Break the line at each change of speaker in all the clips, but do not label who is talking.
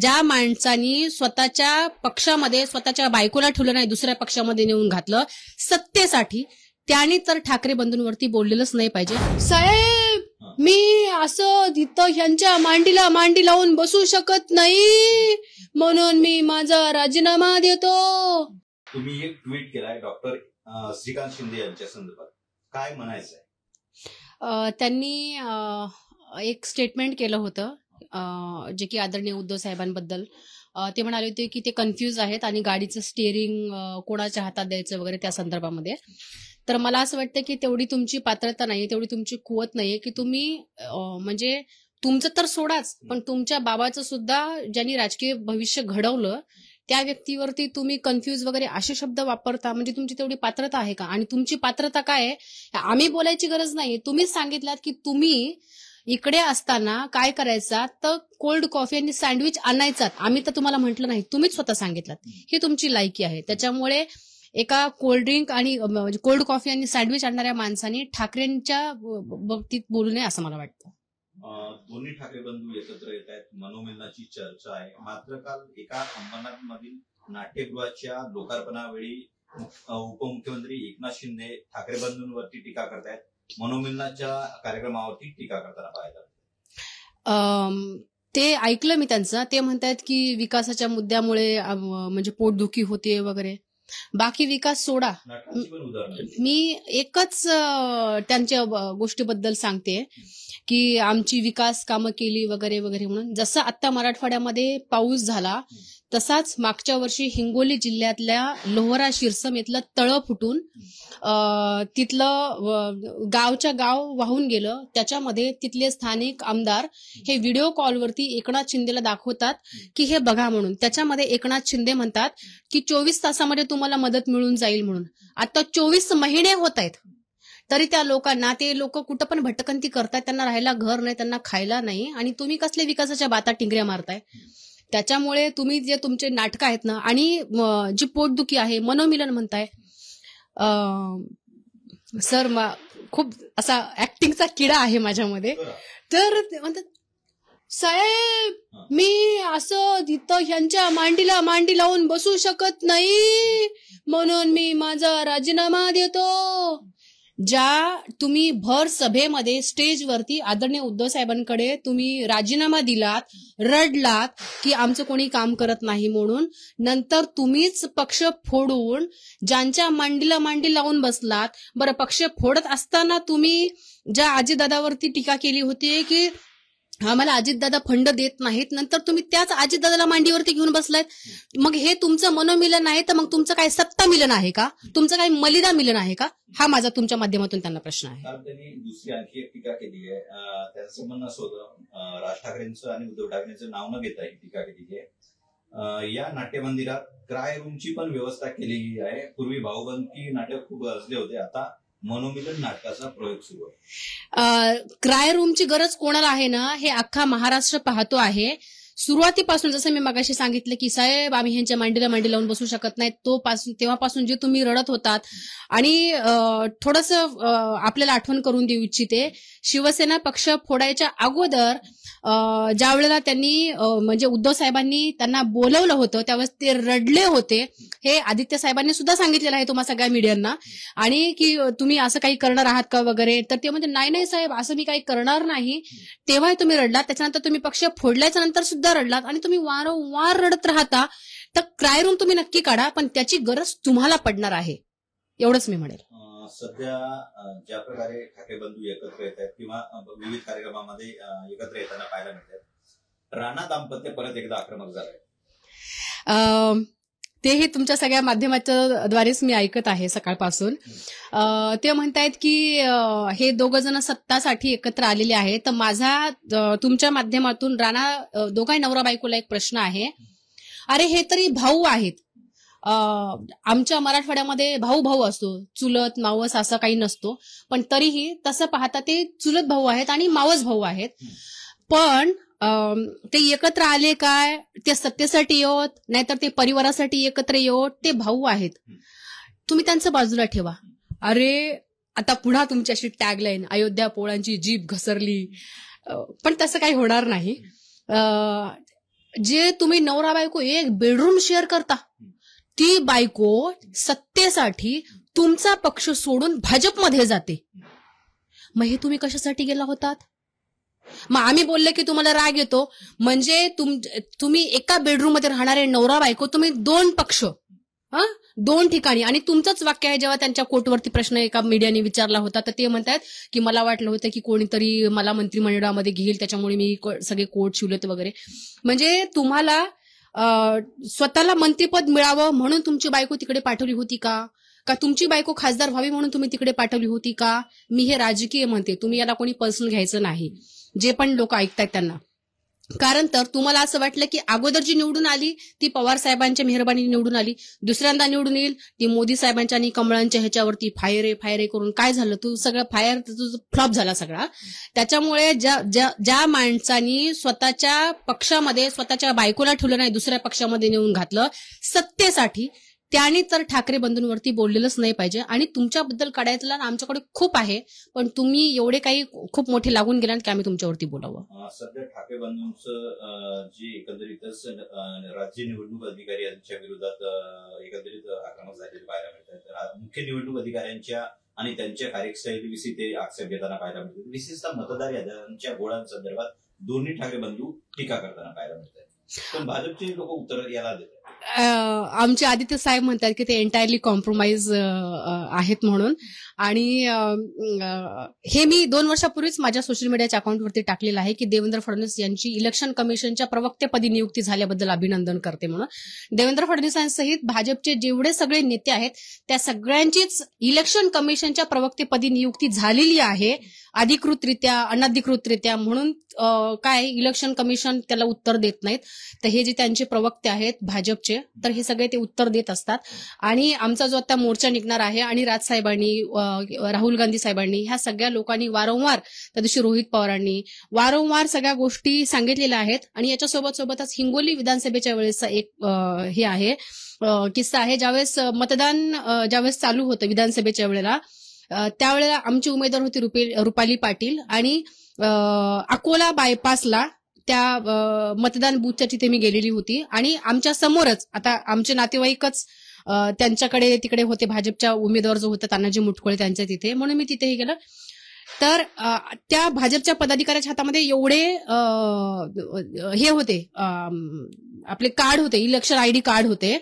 ज्या माणसानी स्वतःच्या पक्षामध्ये स्वतःच्या बायकोला ठेवलं नाही, दुसऱ्या पक्षामध्ये नेऊन घातलं सत्तेसाठी, त्याने तर ठाकरे बंधूंवरती बोललेलंच नाही पाहिजे. साहेब, मी असं तिथं ह्यांच्या मांडीला मांडी लावून बसू शकत नाही, म्हणून मी माझा राजीनामा देतो.
तुम्ही एक ट्विट केलाय डॉक्टर श्रीकांत शिंदे यांच्या संदर्भात, काय म्हणायचंय?
त्यांनी एक स्टेटमेंट केलं होतं जे की आदरणीय उद्धव साहेबांबद्दल. ते म्हणाले होते की ते कन्फ्यूज आहेत आणि गाडीचं स्टिअरिंग कोणाच्या हातात द्यायचं वगैरे त्या संदर्भामध्ये. तर मला असं वाटतं की तेवढी तुमची पात्रता नाहीये, तेवढी तुमची कुवत नाहीये की तुम्ही म्हणजे तुमचं तर सोडाच, पण तुमच्या बाबाचं सुद्धा ज्यांनी राजकीय भविष्य घडवलं त्या व्यक्तीवरती तुम्ही कन्फ्यूज वगैरे असे शब्द वापरता. म्हणजे तुमची तेवढी पात्रता आहे का? आणि तुमची पात्रता काय आहे आम्ही बोलायची गरज नाही. तुम्हीच सांगितलात की तुम्ही इकडे असताना काय करायचा, तर कोल्ड कॉफी आणि सँडविच आणायचात. आम्ही तर तुम्हाला म्हटलं नाही, तुम्हीच स्वतः सांगितलं. ही तुमची लायकी आहे. त्याच्यामुळे एका कोल्ड्रिंक आणि म्हणजे कोल्ड कॉफी आणि सँडविच आणणाऱ्या माणसाने ठाकरेंच्या बाबतीत बोलू नये असं मला वाटतं.
दोन्ही ठाकरे बंधू एकत्र येत आहेत, मनोमिलनाची चर्चा आहे. मात्र काल एका अंबरनाथ मधील नाट्यगृहाच्या लोकार्पणावेळी उपमुख्यमंत्री एकनाथ शिंदे ठाकरे बंधूंवरती टीका करतायत, मनोमिलनाच्या कार्यक्रमावरती टीका करताना पाहायला.
ते ऐकलं मी त्यांचं. ते म्हणतात की विकासाच्या मुद्द्यामुळे म्हणजे पोटदुखी होते वगैरे. बाकी विकास सोडा, मी एकच त्यांच्या गोष्टीबद्दल सांगते की आमची विकास कामं केली वगैरे वगैरे म्हणून. जसं आता मराठवाड्यामध्ये पाऊस झाला तसाच मागच्या वर्षी हिंगोली जिल्ह्यातल्या लोहरा शिरसम इथलं तळं फुटून तिथलं गावच्या गाव वाहून गेलं. त्याच्यामध्ये तिथले स्थानिक आमदार हे व्हिडिओ कॉलवरती एकनाथ शिंदेला दाखवतात की हे बघा म्हणून. त्याच्यामध्ये एकनाथ शिंदे म्हणतात की 24 तासामध्ये तुम्हाला मदत मिळून जाईल म्हणून. आता 24 महिने होत आहेत तरी त्या लोकांना, ते लोक कुठं पण भटकंती करतात, त्यांना राहायला घर नाही, त्यांना खायला नाही, आणि तुम्ही कसले विकासाच्या बाता टिंगऱ्या मारताय. त्याच्यामुळे तुम्ही जे तुमचे नाटकं आहेत ना, आणि जी पोटदुखी आहे, मनोमिलन म्हणताय, सर खूप असा ऍक्टिंगचा किडा आहे माझ्यामध्ये. तर म्हणतात साहेब, मी असं तिथं ह्यांच्या मांडीला मांडी लावून बसू शकत नाही, म्हणून मी माझा राजीनामा देतो. ज्या तुम्ही भर सभेमध्ये स्टेजवरती आदरणीय उद्धव साहेबांकडे तुम्ही राजीनामा दिलात, रडलात की आमचं कोणी काम करत नाही म्हणून, नंतर तुम्हीच पक्ष फोडून ज्यांच्या मांडीला मांडी लावून बसलात. बरं, पक्ष फोडत असताना तुम्ही ज्या अजितदादावरती टीका केली होती की आम्हाला अजितदादा फंड देत नाहीत, नंतर तुम्ही त्याच अजितदादाला मांडीवरती घेऊन बसलात. मग हे तुमचं मनोमिलन आहे तर मग तुमचं काय सत्ता मिलन आहे का? तुमचं काय मलिदा मिलन आहे का? हा माझा तुमच्या माध्यमातून त्यांना प्रश्न आहे.
त्यांनी दुसरी आणखी एक टीका केली आहे, त्याचं म्हणणं असं होतं, राज ठाकरेंचं आणि उद्धव ठाकरेंचं नाव न घेता ही टीका केलेली आहे. या नाट्यमंदिरात क्राय रूमची पण व्यवस्था केलेली आहे. पूर्वी भाऊबंदी नाटक खूप गाजले होते, आता मनोमिलन नाटकाचा प्रयोग सुरू आहे.
क्राय रूमची गरज कोणाला आहे ना, हे अख्खा महाराष्ट्र पाहतो आहे. सुरुवातीपासून जसं मी मगाशी सांगितलं की साहेब आम्ही ह्यांच्या मांडीला मांडी लावून बसू शकत नाही, तेव्हापासून जे तुम्ही रडत होतात. आणि थोडंसं आपल्याला आठवण करून देऊ इच्छिते, शिवसेना पक्ष फोडायच्या अगोदर ज्या वेळेला त्यांनी म्हणजे उद्धव साहेबांनी त्यांना बोलवलं होतं त्यावेळेस ते रडले होते. हे आदित्य साहेबांनी सुद्धा सांगितलेलं आहे तुम्हा सगळ्या मीडियांना. आणि की तुम्ही असं काही करणार आहात का वगैरे, तर ते म्हणजे नाही साहेब असं मी काही करणार नाही. तेव्हा तुम्ही रडलात, त्याच्यानंतर तुम्ही पक्ष फोडल्याच्या नंतर सुद्धा रडलात, आणि तुम्ही वारंवार रडत राहता. तर क्राय रूम तुम्ही नक्की काढा, पण त्याची गरज तुम्हाला पडणार आहे, एवढंच मी म्हणेल.
सध्या ज्या प्रकारे ठाकरे बंधू एकत्र येत आहेत किंवा विविध कार्यक्रमामध्ये एकत्र येताना पाहायला मिळतात, राणा दाम्पत्य परत एकदा आक्रमक झालंय.
ते हे तुमच्या सगळ्या माध्यमाच्या द्वारेच मी ऐकत आहे सकाळपासून. ते म्हणतायत की हे दोघं जण सत्तासाठी एकत्र आलेले आहेत. तर माझा तुमच्या माध्यमातून राणा दोघाही नवरा बायकोला एक प्रश्न आहे. अरे हे तरी भाऊ आहेत. आमच्या मराठवाड्यामध्ये भाऊ भाऊ असतो, चुलत मावस असं काही नसतो, पण तरीही तसं पाहता ते चुलत भाऊ आहेत आणि मावस भाऊ आहेत. पण ते एकत्र आले काय, ते सत्तेसाठी येत, नाहीतर ते परिवारासाठी एकत्र येत, ते भाऊ आहेत. तुम्ही त्यांचं बाजूला ठेवा. अरे आता पुन्हा तुमच्याशी टॅगलाईन अयोध्या पोळांची जीभ घसरली, पण तसं काही होणार नाही. जे तुम्ही नवरा बायको एक बेडरूम शेअर करता, ती बायको सत्तेसाठी तुमचा पक्ष सोडून भाजपमध्ये जाते. मग हे तुम्ही कशासाठी गेला होतात? मग आम्ही बोलले की तुम्हाला राग येतो, म्हणजे तुम्ही एका बेडरूम मध्ये राहणारे नवरा बायको, तुम्ही दोन पक्ष, दोन ठिकाणी. आणि तुमचंच वाक्य आहे, जेव्हा त्यांच्या कोर्टवरती प्रश्न एका मीडियाने विचारला होता तर ते म्हणतात की मला वाटलं होतं की कोणीतरी मला मंत्रिमंडळामध्ये घेईल, त्याच्यामुळे मी सगळे कोर्ट शिवलेत वगैरे. म्हणजे तुम्हाला स्वतःला मंत्रिपद मिळावं म्हणून तुमची बायको तिकडे पाठवली होती का तुमची बायको खासदार व्हावी म्हणून तुम्ही तिकडे पाठवली होती का? मी हे राजकीय म्हणते, तुम्ही याला कोणी पर्सनल घ्यायचं नाही, जे पण लोक ऐकतायत त्यांना. कारण तर तुम्हाला असं वाटलं की अगोदर जी निवडून आली ती पवार साहेबांच्या मेहरबानीने निवडून आली, दुसऱ्यांदा निवडून येईल ती मोदी साहेबांच्या आणि कमळांच्या ह्याच्यावरती फायर करून काय झालं, तू सगळं तुझं फ्लॉप झाला सगळा. त्याच्यामुळे ज्या माणसांनी स्वतःच्या पक्षामध्ये स्वतःच्या बायकोला ठेवलं नाही, दुसऱ्या पक्षामध्ये नेऊन घातलं सत्तेसाठी, त्यांनी तर ठाकरे बंधूंवरती बोललेलंच नाही पाहिजे. आणि तुमच्याबद्दल काढायचं आमच्याकडे खूप आहे, पण तुम्ही एवढे काही खूप मोठे लागून गेला की आम्ही तुमच्यावरती बोलावं.
सध्या ठाकरे बंधूंचं जे एकंदरीतच राज्य निवडणूक अधिकारी यांच्या विरोधात एकंदरीत आक्रमक झालेले पाहायला मिळतात. मुख्य निवडणूक अधिकाऱ्यांच्या आणि त्यांच्या कार्यशैलीविषयी ते आक्षेप घेताना पाहायला मिळतात. विशेषतः मतदार याद्यांच्या गोळांसंदर्भात दोन्ही ठाकरे बंधू टीका करताना पाहायला मिळतात. पण भाजपचे लोक उत्तर याला देतात.
आमचे आदित्य साहेब म्हणतात की ते एंटायरली कॉम्प्रोमाइज आहेत म्हणून. आणि हे मी 2 वर्षापूर्वीच माझ्या सोशल मीडियाच्या अकाउंटवरती टाकलेलं आहे की देवेंद्र फडणवीस यांची इलेक्शन कमिशनच्या प्रवक्तेपदी नियुक्ती झाल्याबद्दल अभिनंदन करते म्हणून. देवेंद्र फडणवीसांसहित भाजपचे जेवढे सगळे नेते आहेत त्या सगळ्यांचीच इलेक्शन कमिशनच्या प्रवक्तेपदी नियुक्ती झालेली आहे, अधिकृतरित्या अनधिकृतरित्या. म्हणून काय इलेक्शन कमिशन त्याला उत्तर देत नाहीत, तर हे जे त्यांचे प्रवक्ते आहेत भाजपचे, तर हे सगळे ते उत्तर देत असतात. आणि आमचा जो आता मोर्चा निघणार आहे आणि राजसाहेबांनी, राहुल गांधी साहेबांनी, ह्या सगळ्या लोकांनी वारंवार, त्या दिवशी रोहित पवारांनी वारंवार सगळ्या गोष्टी सांगितलेल्या आहेत. आणि याच्यासोबतच हिंगोली विधानसभेच्या वेळेसचा एक हे आहे किस्सा आहे. ज्यावेळेस मतदान ज्यावेळेस चालू होतं विधानसभेच्या वेळेला, त्यावेळेला आमची उमेदवार होती रुपाली पाटील, आणि अकोला बायपासला त्या मतदान बूथच्या तिथे मी गेलेली होती. आणि आमच्या समोरच आता आमचे नातेवाईकच त्यांच्याकडे तिकडे होते, भाजपच्या उमेदवार जो होता तानाजी मुटकुळे त्यांच्या तिथे, म्हणून मी तिथेही गेलं. तर त्या भाजपच्या पदाधिकाऱ्याच्या हातामध्ये एवढे हे होते, आपले कार्ड होते, इलेक्शन आयडी कार्ड होते.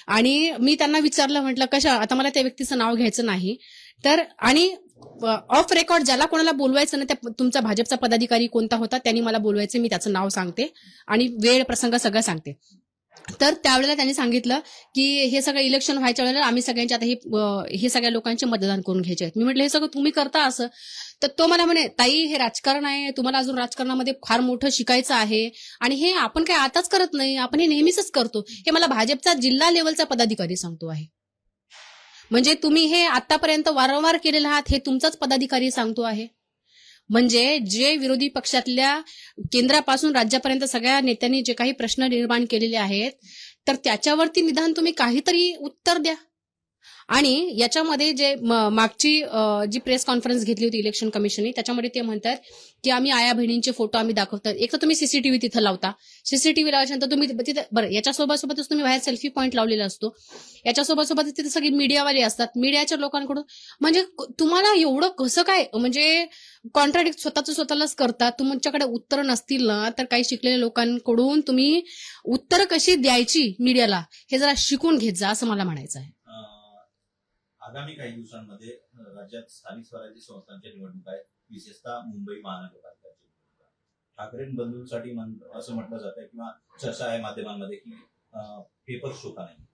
आणि मी त्यांना विचारलं, म्हटलं कशा, आता मला त्या व्यक्तीचं नाव घ्यायचं नाही तर, आणि ऑफ रेकॉर्ड ज्याला कोणाला बोलवायचं ना, त्या तुमचा भाजपचा पदाधिकारी कोणता होता त्यांनी मला बोलवायचं, मी त्याचं नाव सांगते आणि वेळ प्रसंग सगळं सांगते. तर त्यावेळेला त्यांनी सांगितलं की हे सगळं इलेक्शन व्हायच्या वेळेला आम्ही सगळ्यांचे आता हे सगळ्या लोकांचे मतदान करून घ्यायचे आहेत. मी म्हटलं हे सगळं तुम्ही करता असं? तर तो मला म्हणे, ताई हे राजकारण आहे, तुम्हाला अजून राजकारणामध्ये फार मोठं शिकायचं आहे, आणि हे आपण काय आताच करत नाही, आपण हे नेहमीच करतो. हे मला भाजपचा जिल्हा लेवलचा पदाधिकारी सांगतो आहे. म्हणजे तुम्ही हे आतापर्यंत वारंवार केलेलं आहात हे तुमचाच पदाधिकारी सांगतो आहे. म्हणजे जे विरोधी पक्षातल्या केंद्रापासून राज्यापर्यंत सगळ्या नेत्यांनी जे काही प्रश्न निर्माण केलेले आहेत, तर त्याच्यावरती निदान तुम्ही काहीतरी उत्तर द्या. आणि याच्यामध्ये जे मागची जी प्रेस कॉन्फरन्स घेतली होती इलेक्शन कमिशनने, त्याच्यामध्ये ते म्हणतात की आम्ही आया बहिणींचे फोटो आम्ही दाखवतात. एक तर तुम्ही सीसीटीव्ही तिथं लावता, सीसीटीव्ही लावल्यानंतर तुम्ही तिथे बरं, याच्यासोबतच तुम्ही बाहेर सेल्फी पॉईंट लावलेला असतो, याच्यासोबतच तिथे सगळी मीडियावाले असतात, मीडियाच्या लोकांकडून. म्हणजे तुम्हाला एवढं कसं काय, म्हणजे कॉन्ट्राडिक्ट स्वतःलाच करतात. तुमच्याकडे उत्तर नसतील ना, तर काही शिकलेल्या लोकांकडून तुम्ही उत्तर कशी द्यायची मीडियाला हे जरा शिकून घेत जा, असं मला म्हणायचं आहे.
आगामी काही दिवसांमध्ये राज्यात स्थानिक स्वराज्य संस्थांच्या निवडणुका आहेत, विशेषतः मुंबई महानगरपालिकेची निवडणूक. ठाकरे बंधूंसाठी असं म्हटलं जातं किंवा चर्चा आहे माध्यमांमध्ये की पेपर शोका नाही.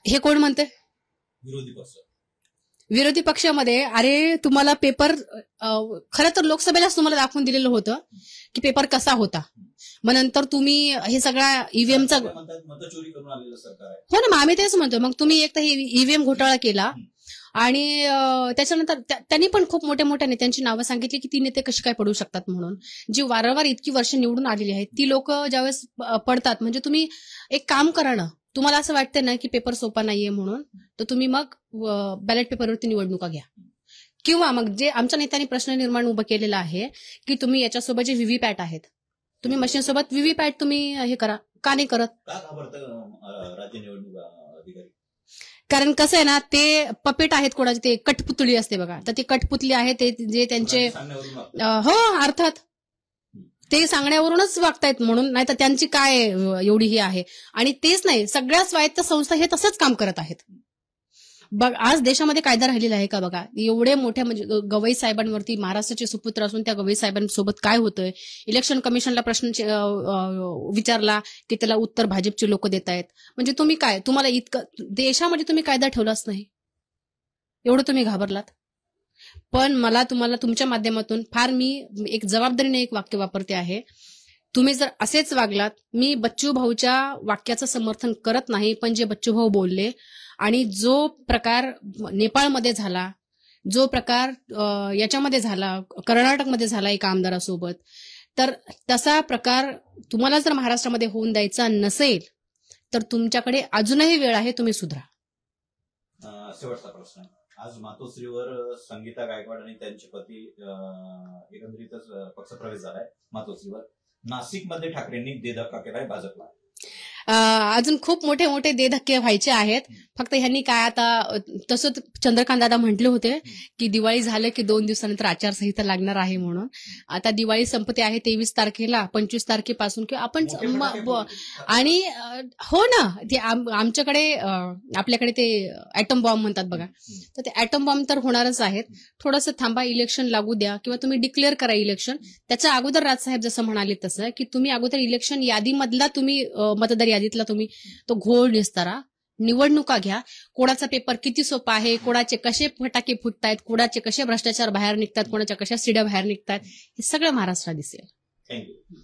हे कोण म्हणते?
विरोधी पक्ष.
विरोधी पक्षामध्ये अरे तुम्हाला पेपर, खरं तर लोकसभेलाच तुम्हाला दाखवून दिलेलं होतं की पेपर कसा होता. मग नंतर तुम्ही हे सगळा ईव्हीएमचा
मतचोरी करून आलेलं सरकार आहे.
हो ना, मग आम्ही तेच म्हणतो. मग तुम्ही एक तर हे ईव्हीएम घोटाळा केला, आणि त्याच्यानंतर त्यांनी पण खूप मोठ्या मोठ्या नेत्यांची नावं सांगितली की ती नेते कशी काय पडू शकतात म्हणून, जी वारंवार इतकी वर्ष निवडून आलेली आहेत. ती लोक ज्यावेळेस पडतात, म्हणजे तुम्ही एक काम करा ना, तुम्हाला असं वाटतं ना की पेपर सोपा नाहीये म्हणून, तर तुम्ही मग बॅलेट पेपरवरती निवडणुका घ्या. किंवा मग जे आमच्या नेत्यांनी प्रश्न निर्माण उभं केलेला आहे की तुम्ही याच्यासोबत जे व्हीव्हीपॅट आहेत तुम्ही मशीनसोबत व्हीव्हीपॅट तुम्ही हे करा, का नाही करत?
का घाबरतं राज्य निवडणूक अधिकारी?
कारण कसं आहे ना, ते पपेट आहेत कोणाचे, ते कठपुतळी असते बघा, तर ते कठपुतली आहे, ते जे त्यांचे
सांगण्यावरून वागतात.
हो अर्थात ते सांगण्यावरूनच वागतायत म्हणून, नाही तर त्यांची काय एवढी ही आहे. आणि तेच नाही, सगळ्या स्वायत्त संस्था हे तसंच काम करत आहेत. बघ आज देशामध्ये कायदा राहिलेला आहे का बघा, एवढे मोठ्या म्हणजे गवई साहेबांवरती महाराष्ट्राचे सुपुत्र असून त्या गवई साहेबांसोबत काय होतंय, इलेक्शन कमिशनला प्रश्न विचारला की त्याला उत्तर भाजपचे लोक देत आहेत. म्हणजे तुम्ही काय, तुम्हाला इतकं देशामध्ये तुम्ही कायदा ठेवलाच नाही, एवढं तुम्ही घाबरलात. पण मला तुम्हाला तुमच्या माध्यमातून फार मी एक जबाबदारीने एक वाक्य वापरते आहे, तुम्ही जर असेच वागलात, मी बच्चू भाऊच्या वाक्याचं समर्थन करत नाही, पण जे बच्चू भाऊ बोलले आणि जो प्रकार नेपाळमध्ये झाला, जो प्रकार याच्यामध्ये झाला, कर्नाटकमध्ये झाला एका आमदारासोबत, तर तसा प्रकार तुम्हाला जर महाराष्ट्रामध्ये होऊन द्यायचा नसेल तर तुमच्याकडे अजूनही वेळ आहे, तुम्ही सुधरा.
शेवटचा प्रश्न, आज मातोश्रीवर संगीता गायकवाड आणि त्यांचे पती एकंदरीतच पक्षप्रवेश झालाय मातोश्रीवर. नाशिकमध्ये ठाकरेंनी दे धक्का केलाय भाजपला.
अजून खूप मोठे मोठे दे धक्के व्हायचे आहेत. फक्त ह्यांनी काय आता, तसं चंद्रकांत दादा म्हटले होते की दिवाळी झालं की 2 दिवसानंतर आचारसंहिता लागणार आहे म्हणून. आता दिवाळी संपते आहे 23 तारखेला, 25 तारखेपासून किंवा आपण आणि हो ना, ते आमच्याकडे आपल्याकडे ते ऍटम बॉम्ब म्हणतात बघा, तर ते ऍटम बॉम्ब तर होणारच आहेत. थोडंसं थांबा, इलेक्शन लागू द्या किंवा तुम्ही डिक्लेअर करा इलेक्शन. त्याच्या अगोदर राजसाहेब जसं म्हणाले तसं की तुम्ही अगोदर इलेक्शन यादीमधला तुम्ही मतदार यादीतला तुम्ही तो घोळ निस्तारा, निवडणुका घ्या. कोणाचा पेपर किती सोपा आहे, कोणाचे कसे फटाके फुटतायत, कोणाचे कसे भ्रष्टाचार बाहेर निघतात, कोणाच्या कशा सिड्या बाहेर निघतात, हे सगळं महाराष्ट्रात दिसेल.
थँक्यू.